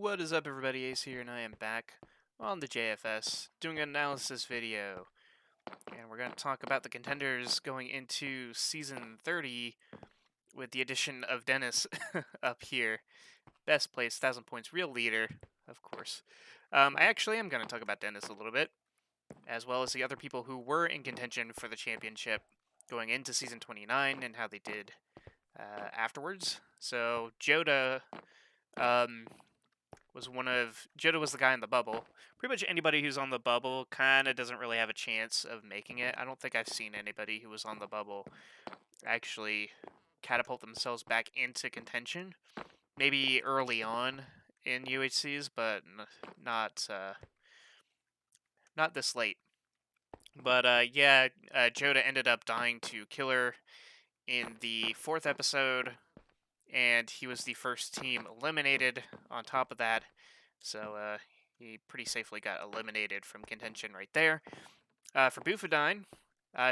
What is up, everybody? Ace here, and I am back on the JFS doing an analysis video. And we're going to talk about the contenders going into Season 30 with the addition of Dennis up here. Best place, 1,000 points, real leader, of course. I actually am going to talk about Dennis a little bit, as well as the other people who were in contention for the championship going into Season 29 and how they did afterwards. So, Joda Joda was the guy in the bubble. Pretty much anybody who's on the bubble kind of doesn't really have a chance of making it. I don't think I've seen anybody who was on the bubble actually catapult themselves back into contention. Maybe early on in UHCs, but not this late. But Joda ended up dying to Killer in the 4th episode, and he was the first team eliminated on top of that. So he pretty safely got eliminated from contention right there. For Bufadine,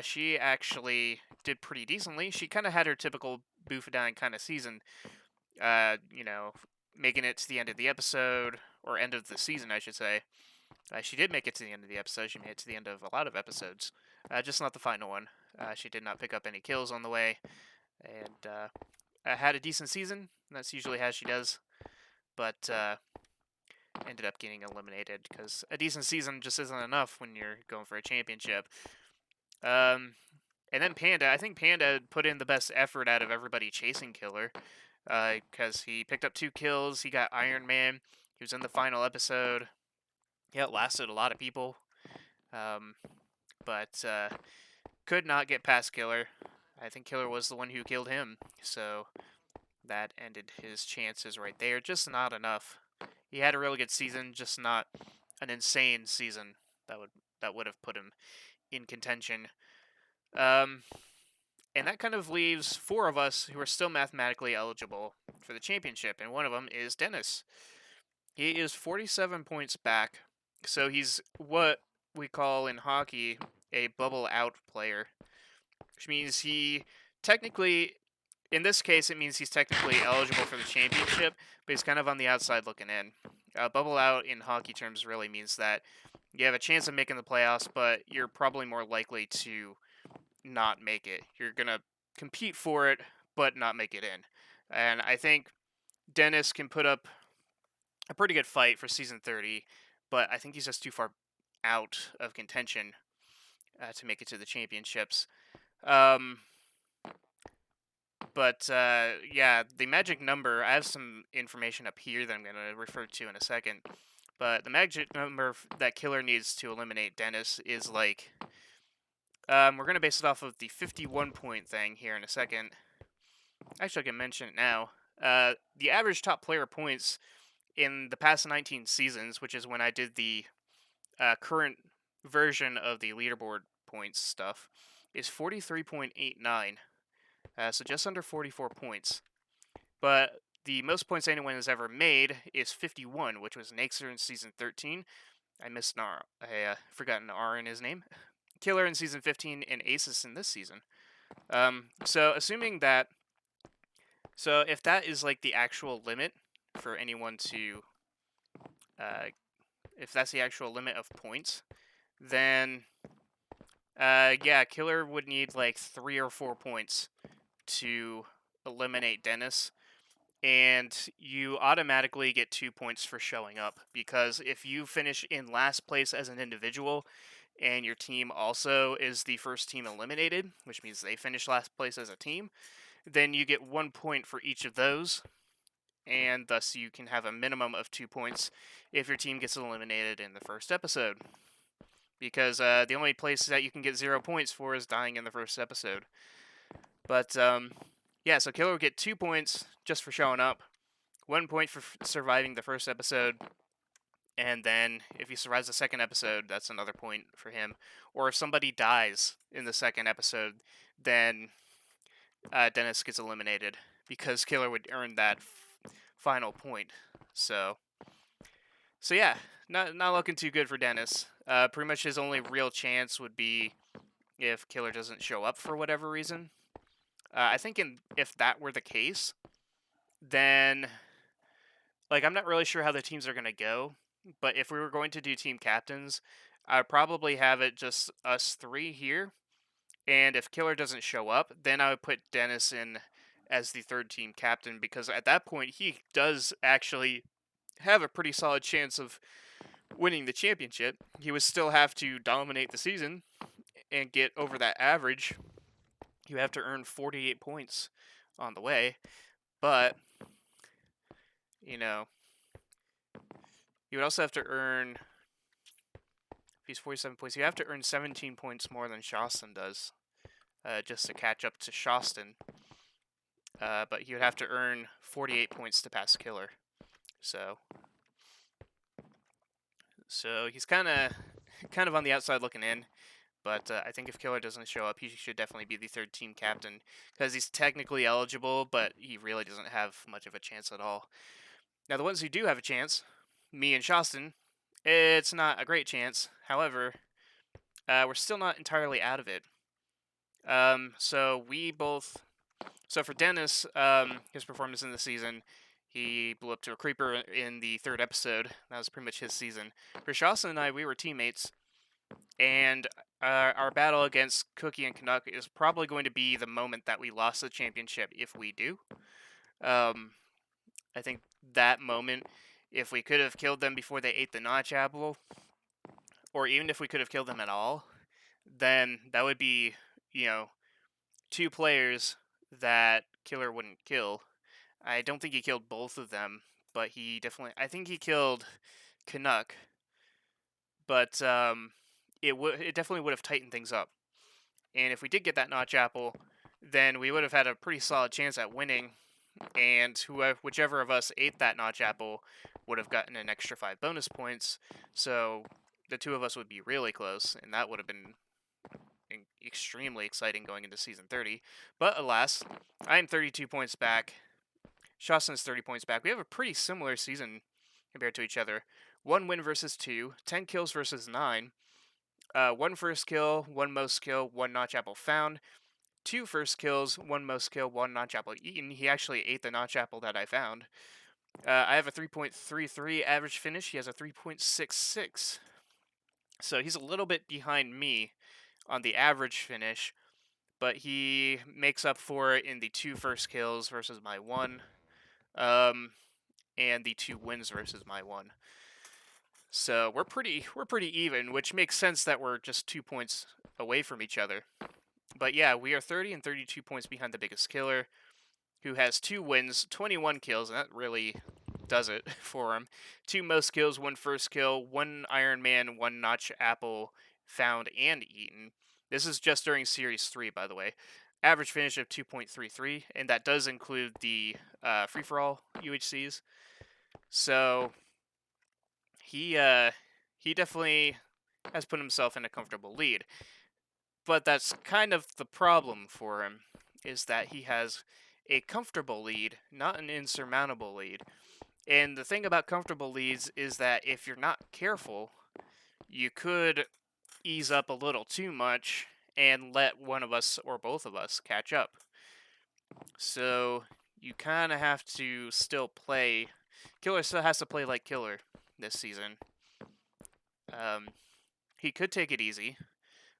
she actually did pretty decently. She kind of had her typical Bufadine kind of season. Making it to the end of the episode, or end of the season, I should say. She did make it to the end of the episode. She made it to the end of a lot of episodes, just not the final one. She did not pick up any kills on the way, and had a decent season. That's usually how she does, but ended up getting eliminated because a decent season just isn't enough when you're going for a championship. And then Panda, I think Panda put in the best effort out of everybody chasing Killer, because he picked up 2 kills. He got Iron Man. He was in the final episode. Yeah, it lasted a lot of people, but could not get past Killer. I think Killer was the one who killed him, so that ended his chances right there. Just not enough. He had a really good season, just not an insane season that would have put him in contention. And that kind of leaves 4 of us who are still mathematically eligible for the championship, and one of them is Dennis. He is 47 points back, so he's what we call in hockey a bubble out player, which means he technically, in this case, it means he's technically eligible for the championship, but he's kind of on the outside looking in. Bubble out in hockey terms really means that you have a chance of making the playoffs, but you're probably more likely to not make it. You're going to compete for it, but not make it in. And I think Dennis can put up a pretty good fight for Season 30, but I think he's just too far out of contention to make it to the championships. The magic number, I have some information up here that I'm going to refer to in a second, but the magic number that Killer needs to eliminate Dennis is like, we're going to base it off of the 51 point thing here in a second. Actually, I can mention it now. The average top player points in the past 19 seasons, which is when I did the current version of the leaderboard points stuff, is 43.89. So just under 44 points. But the most points anyone has ever made is 51, which was Naxer in Season 13. I missed an R. I forgot an R in his name. Killer in Season 15, and Aces in this season. So if that is like the actual limit for anyone to, if that's the actual limit of points, then Killer would need like 3 or 4 points to eliminate Dennis, and you automatically get 2 points for showing up, because if you finish in last place as an individual and your team also is the first team eliminated, which means they finish last place as a team, then you get 1 point for each of those, and thus you can have a minimum of 2 points if your team gets eliminated in the first episode, because the only place that you can get 0 points for is dying in the first episode. But so Killer will get 2 points just for showing up, 1 point for surviving the first episode, and then if he survives the second episode, that's another point for him. Or if somebody dies in the second episode, then Dennis gets eliminated, because Killer would earn that final point. So yeah, not looking too good for Dennis. Pretty much his only real chance would be if Killer doesn't show up for whatever reason. I think if that were the case, then like I'm not really sure how the teams are gonna go, but if we were going to do team captains, I'd probably have it just us three here. And if Killer doesn't show up, then I would put Dennis in as the third team captain because at that point he does actually have a pretty solid chance of winning the championship. He would still have to dominate the season and get over that average. You have to earn 48 points on the way, but you know, you would also have to earn, if he's 47 points, you have to earn 17 points more than Shoston does, just to catch up to Shoston. But he would have to earn 48 points to pass Killer. So he's kind of on the outside looking in. But I think if Killer doesn't show up, he should definitely be the third team captain because he's technically eligible, but he really doesn't have much of a chance at all. Now, the ones who do have a chance, me and Shoston, it's not a great chance. However, we're still not entirely out of it. So we both. So for Dennis, his performance in the season, he blew up to a creeper in the third episode. That was pretty much his season. For Shoston and I, we were teammates, and our battle against Cookie and Canuck is probably going to be the moment that we lost the championship if we do. I think that moment, if we could have killed them before they ate the notch apple, or even if we could have killed them at all, then that would be, two players that Killer wouldn't kill. I don't think he killed both of them, but I think he killed Canuck, but it definitely would have tightened things up. And if we did get that notch apple, then we would have had a pretty solid chance at winning. And whichever of us ate that notch apple would have gotten an extra 5 bonus points. So the two of us would be really close, and that would have been extremely exciting going into season 30. But alas, I am 32 points back. Shoston's 30 points back. We have a pretty similar season compared to each other. 1 win versus 2, 10 kills versus 9. 1 first kill, 1 most kill, 1 notch apple found. 2 first kills, 1 most kill, 1 notch apple eaten. He actually ate the notch apple that I found. I have a 3.33 average finish. He has a 3.66. So he's a little bit behind me on the average finish, but he makes up for it in the 2 first kills versus my 1, and the 2 wins versus my 1. So we're pretty even, which makes sense that we're just 2 points away from each other. But yeah, we are 30 and 32 points behind the biggest killer, who has 2 wins, 21 kills, and that really does it for him. 2 most kills, 1 first kill, 1 Iron Man, 1 notch apple found and eaten. This is just during Series 3, by the way. Average finish of 2.33, and that does include the free-for-all UHCs. So he definitely has put himself in a comfortable lead. But that's kind of the problem for him, is that he has a comfortable lead, not an insurmountable lead. And the thing about comfortable leads is that if you're not careful, you could ease up a little too much and let one of us or both of us catch up. So you kind of have to still play. Killer still has to play like Killer this season. He could take it easy,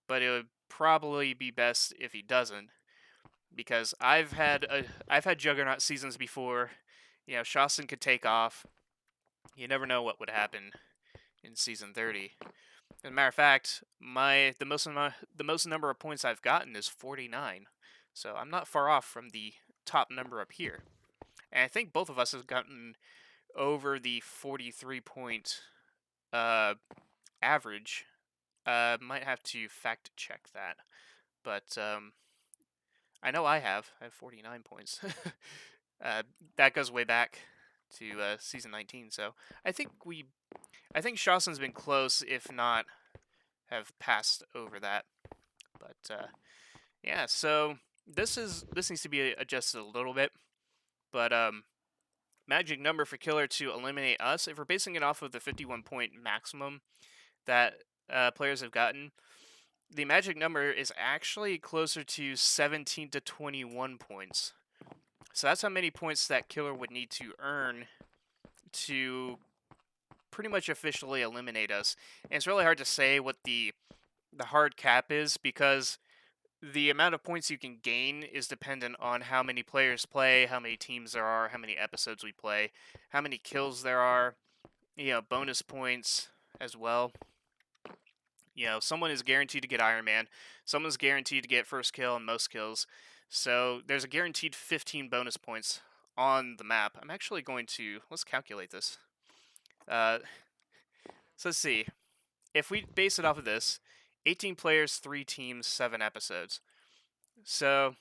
but it would probably be best if he doesn't, because I've had Juggernaut seasons before. Shoston could take off. You never know what would happen in season 30. As a matter of fact, the most number of points I've gotten is 49, so I'm not far off from the top number up here. And I think both of us have gotten over the 43 point average. Might have to fact check that, but I know I have 49 points. That goes way back to season 19. So I think Shawson's been close, if not have passed over that. But yeah, so this needs to be adjusted a little bit. But magic number for Killer to eliminate us, if we're basing it off of the 51 point maximum that players have gotten, the magic number is actually closer to 17 to 21 points. So that's how many points that Killer would need to earn to pretty much officially eliminate us. And it's really hard to say what the hard cap is, because the amount of points you can gain is dependent on how many players play, how many teams there are, how many episodes we play, how many kills there are, bonus points as well. Someone is guaranteed to get Iron Man, someone's guaranteed to get first kill and most kills. So there's a guaranteed 15 bonus points on the map. I'm actually going to, let's calculate this. So let's see. If we base it off of this, 18 players, 3 teams, 7 episodes. So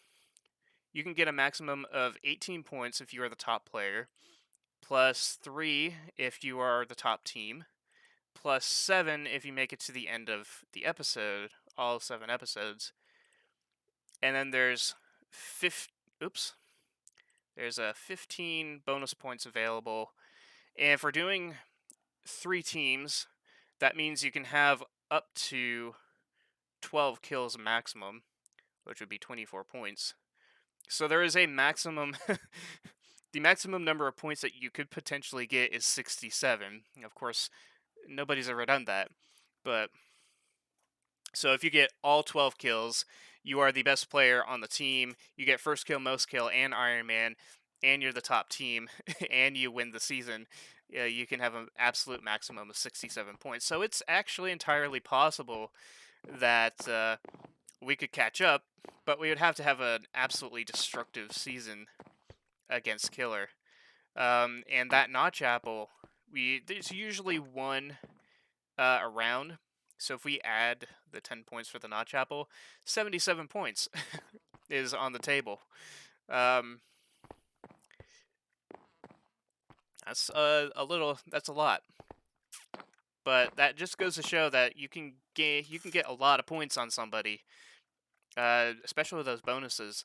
you can get a maximum of 18 points if you are the top player, plus 3 if you are the top team, plus 7 if you make it to the end of the episode, all 7 episodes. And then there's 15 bonus points available. And if we're doing 3 teams, that means you can have up to 12 kills maximum, which would be 24 points. So there is a maximum. The maximum number of points that you could potentially get is 67. Of course, nobody's ever done that. But so if you get all 12 kills, you are the best player on the team. You get first kill, most kill, and Iron Man, and you're the top team, and you win the season. You can have an absolute maximum of 67 points. So it's actually entirely possible that we could catch up, but we would have to have an absolutely destructive season against Killer. And that Notch Apple, there's usually one around. So if we add the 10 points for the Notch Apple, 77 points is on the table. That's that's a lot. But that just goes to show that you can get a lot of points on somebody, especially with those bonuses.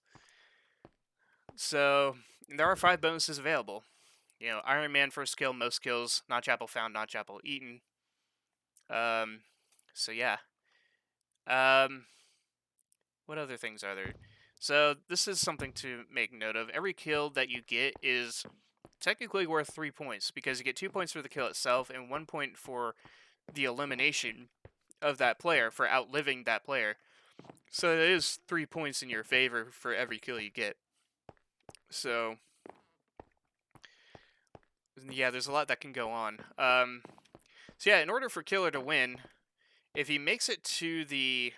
So there are 5 bonuses available. Iron Man first kill, most kills, Notch Apple found, Notch Apple eaten. So yeah. What other things are there? So this is something to make note of. Every kill that you get is technically worth 3 points, because you get 2 points for the kill itself and 1 point for the elimination of that player, for outliving that player. So it is 3 points in your favor for every kill you get. So yeah, there's a lot that can go on. So yeah, in order for Killer to win, if he makes it to the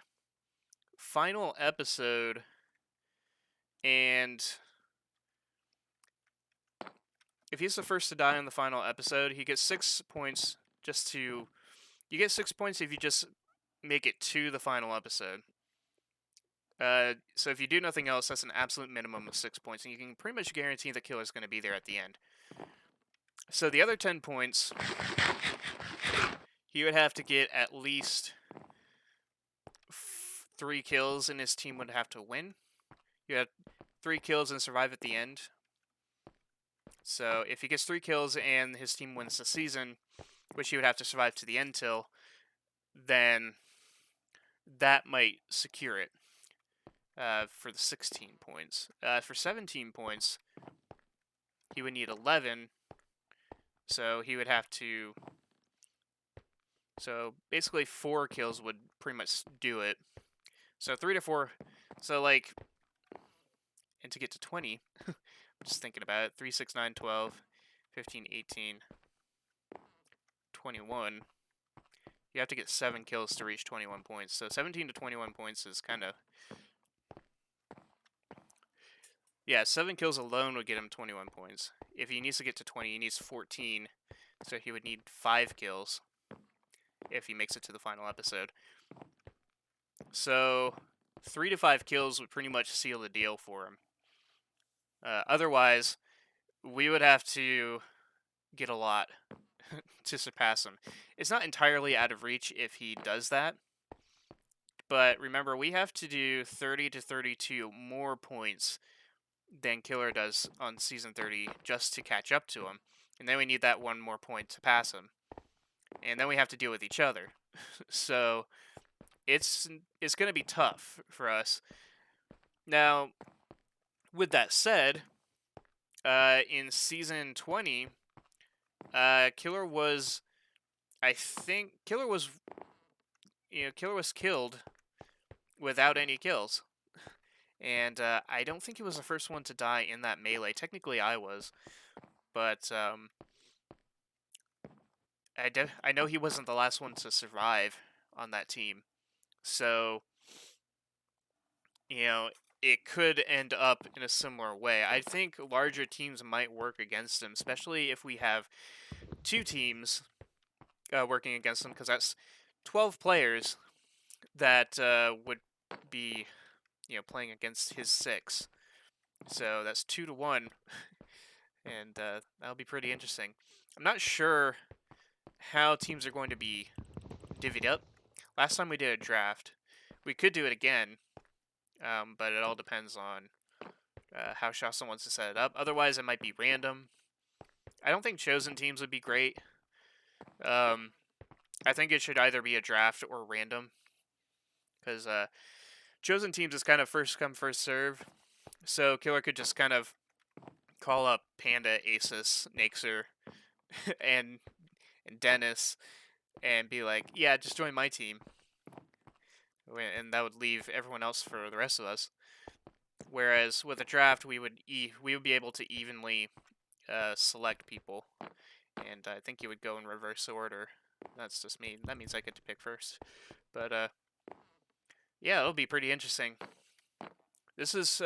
final episode and if he's the first to die on the final episode, he gets 6 points you get 6 points if you just make it to the final episode. So if you do nothing else, that's an absolute minimum of 6 points, and you can pretty much guarantee the killer's going to be there at the end. So the other 10 points, he would have to get at least 3 kills, and his team would have to win. You have 3 kills and survive at the end. So if he gets 3 kills and his team wins the season, which he would have to survive to the end till, then that might secure it for the 16 points. For 17 points, he would need 11. So he would have to... So basically 4 kills would pretty much do it. So 3 to 4... So like... And to get to 20... I'm just thinking about it. 3, 6, 9, 12, 15, 18, 21. You have to get 7 kills to reach 21 points. So 17 to 21 points is kind of... Yeah, 7 kills alone would get him 21 points. If he needs to get to 20, he needs 14. So he would need 5 kills if he makes it to the final episode. So 3 to 5 kills would pretty much seal the deal for him. Otherwise, we would have to get a lot to surpass him. It's not entirely out of reach if he does that. But remember, we have to do 30 to 32 more points than Killer does on Season 30 just to catch up to him. And then we need that 1 more point to pass him. And then we have to deal with each other. So it's going to be tough for us. Now, with that said, in Season 20, Killer was, I think, Killer was killed without any kills. And I don't think he was the first one to die in that melee. Technically, I was, but I know he wasn't the last one to survive on that team. So, you know, it could end up in a similar way. I think larger teams might work against him, especially if we have two teams working against him, because that's 12 players that would be, playing against his 6. So that's 2 to 1, and that'll be pretty interesting. I'm not sure how teams are going to be divvied up. Last time we did a draft, we could do it again, but it all depends on how Shasta wants to set it up. Otherwise, it might be random. I don't think chosen teams would be great. I think it should either be a draft or random, because chosen teams is kind of first come, first serve. So Killer could just kind of call up Panda, Asus, Naxer, and Dennis, and be like, "Yeah, just join my team," and that would leave everyone else for the rest of us. Whereas with a draft, we would be able to evenly select people, and I think you would go in reverse order. That's just me. That means I get to pick first. But yeah, it'll be pretty interesting. This is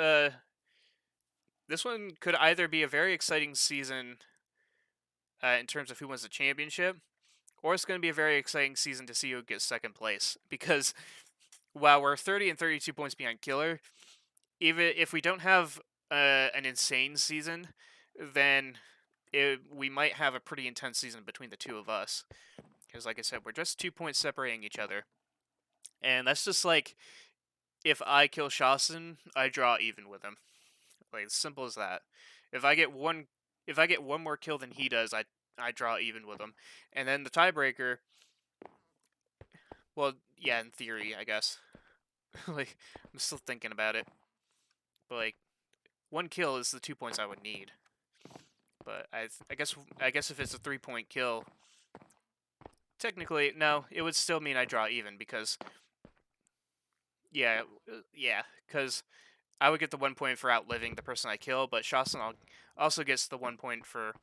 this one could either be a very exciting season in terms of who wins the championship, or it's going to be a very exciting season to see who gets second place. Because while we're 30 and 32 points behind Killer, even if we don't have an insane season, then we might have a pretty intense season between the two of us. Because, like I said, we're just 2 points separating each other. And that's just like, if I kill Shawson, I draw even with him. Like, as simple as that. If I get one more kill than he does, I draw even with him. And then the tiebreaker, well, yeah, in theory, I guess. Like, I'm still thinking about it. But like, one kill is the 2 points I would need. But I guess if it's a 3-point kill, technically no, it would still mean I draw even, because because I would get the 1 point for outliving the person I kill, but Shawson also gets the 1 point for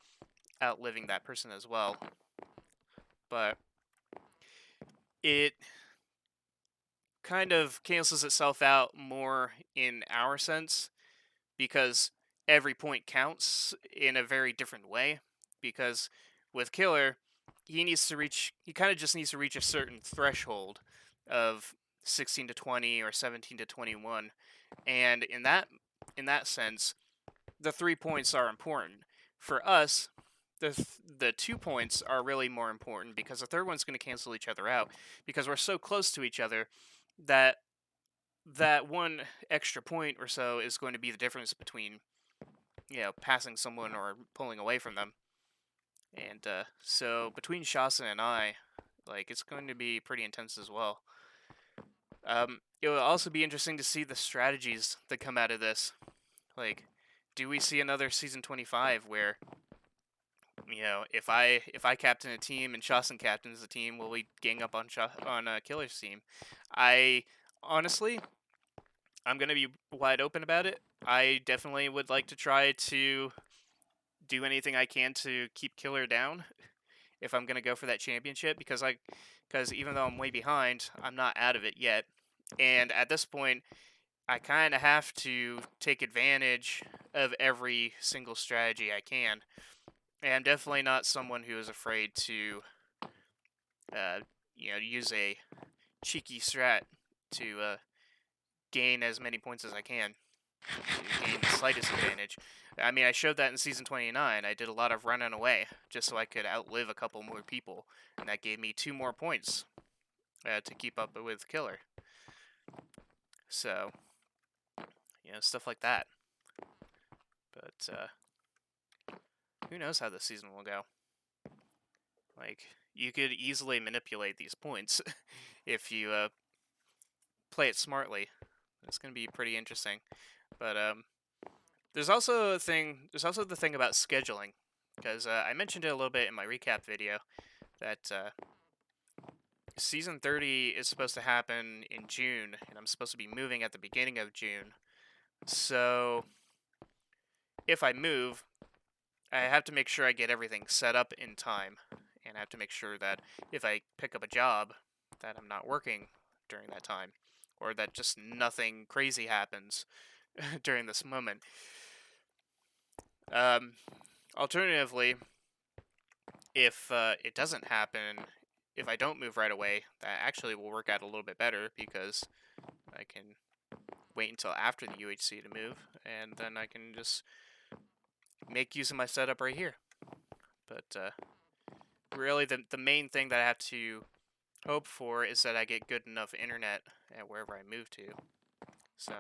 outliving that person as well. But it kind of cancels itself out more in our sense, because every point counts in a very different way. Because with Killer, he kind of just needs to reach a certain threshold of 16 to 20 or 17 to 21, and in that sense, the 3 points are important. For us, the 2 points are really more important, because the third one's going to cancel each other out, because we're so close to each other that that one extra point or so is going to be the difference between, passing someone or pulling away from them. And so between Shasta and I, like, it's going to be pretty intense as well. It will also be interesting to see the strategies that come out of this. Like, do we see another season 25 where, if I captain a team and Shasta captains the team, will we gang up on Killer's team? I honestly, I'm gonna be wide open about it. I definitely would like to try to do anything I can to keep Killer down if I'm gonna go for that championship, because even though I'm way behind, I'm not out of it yet. And at this point, I kind of have to take advantage of every single strategy I can. And I'm definitely not someone who is afraid to, use a cheeky strat to gain as many points as I can, to gain the slightest advantage. I mean, I showed that in Season 29. I did a lot of running away just so I could outlive a couple more people, and that gave me 2 more points to keep up with Killer. So, stuff like that. But who knows how this season will go. Like, you could easily manipulate these points if you play it smartly. It's going to be pretty interesting. But there's also the thing about scheduling, because I mentioned it a little bit in my recap video that season 30 is supposed to happen in June, and I'm supposed to be moving at the beginning of June. So if I move, I have to make sure I get everything set up in time, and I have to make sure that if I pick up a job, that I'm not working during that time, or that just nothing crazy happens during this moment. Um, Alternatively, if it doesn't happen, if I don't move right away, that actually will work out a little bit better because I can wait until after the UHC to move, and then I can just make use of my setup right here. But really, the main thing that I have to hope for is that I get good enough internet at wherever I move to. So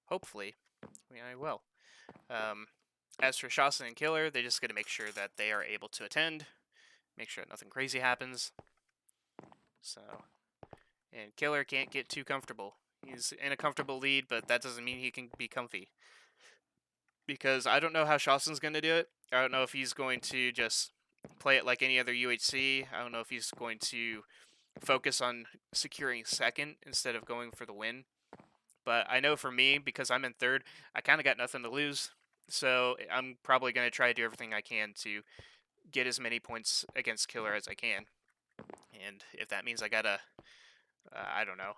hopefully, I will. Um, as for Shawson and Killer, they just got to make sure that they are able to attend, make sure that nothing crazy happens. So, and Killer can't get too comfortable. He's in a comfortable lead, but that doesn't mean he can be comfy. Because I don't know how Shawson's going to do it. I don't know if he's going to just play it like any other UHC. I don't know if he's going to focus on securing second instead of going for the win. But I know for me, because I'm in third, I kind of got nothing to lose. So I'm probably going to try to do everything I can to get as many points against Killer as I can. And if that means I gotta, I don't know,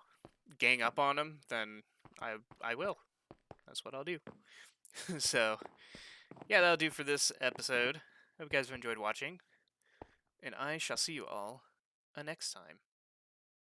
gang up on him, then I will. That's what I'll do. So, yeah, that'll do for this episode. Hope you guys have enjoyed watching, and I shall see you all next time.